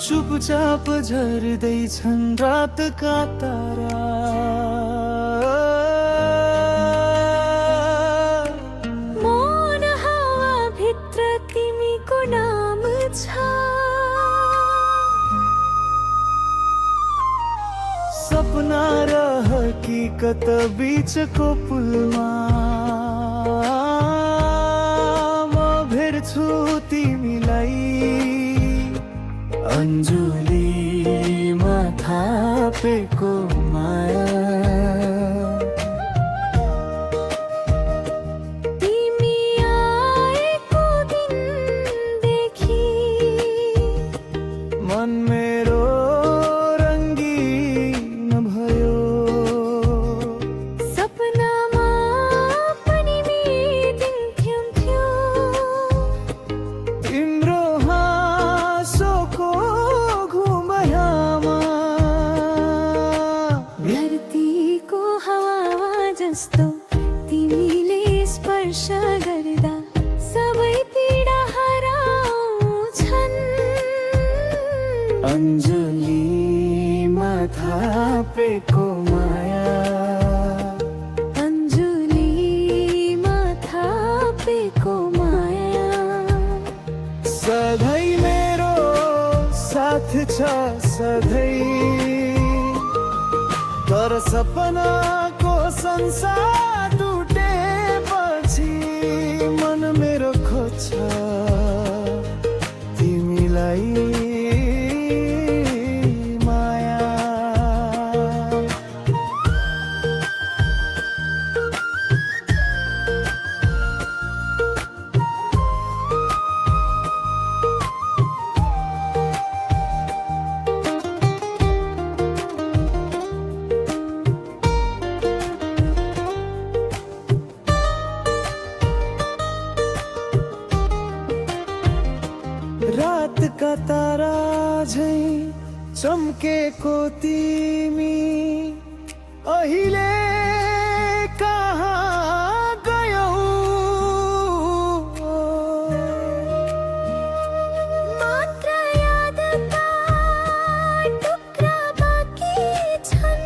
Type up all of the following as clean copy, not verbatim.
चुपचाप झर्दैछन् रातका तारा। मौन हावाभित्र तिमीको नाम छ। सपना र हकीकत बीचको पुलमा म भेट्छु तिमीलाई। अन्जुलीमा थापेको माया, तिमी आएको दिनदेखि मन मेरो रङ्गीन भयो। सपनामा पनि मेटिन्थ्यो तिम्रो हाँसोको घुमयामा। धरतीको हावा जस्तो तिमीले स्पर्श गर्दा सबै पीडा हराउँछन्। अन्जुलीमा थापेको माया, अन्जुलीमा थापेको माया। सधैँ मेरो साथ छ सधैँ। तर सपनाको संसार टुटेपछि मन मेरो खोज्छ तिमीलाई माया। रातका तारा झैं चम्केको तिमी अहिले कहाँ गयौ? मात्र यादका टुक्रा बाँकी छन्।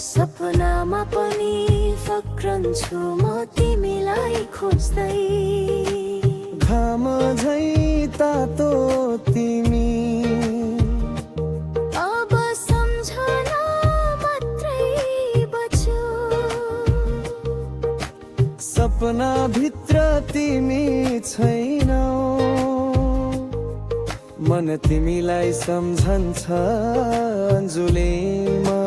सपनामा पनि फक्रन्छु म तिमीलाई खोज्दै। घाम झैं तातो तिमी अब सम्झना मात्रै बच्यो। सपना भित्र तिमी छैनौ। मन तिमीलाई सम्झन्छ अन्जुलीमा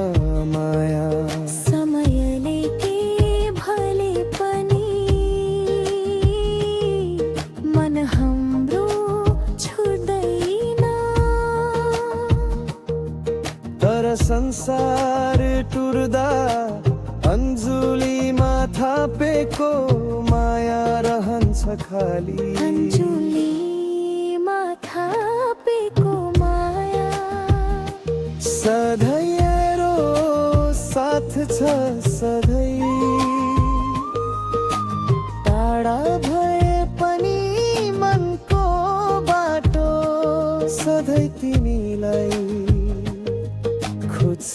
माया। समयले के भले पनि मन हाम्रो छुट्दैन। तर संसार टुर्दा अन्जुलीमा थापेको माया रहन्छ खाली। अन्जुलीमा थापेको माया। सधैँको साथ छ सधैँ। टाढा भए पनि मनको बाटो सधैँ तिमीलाई खोज्छ।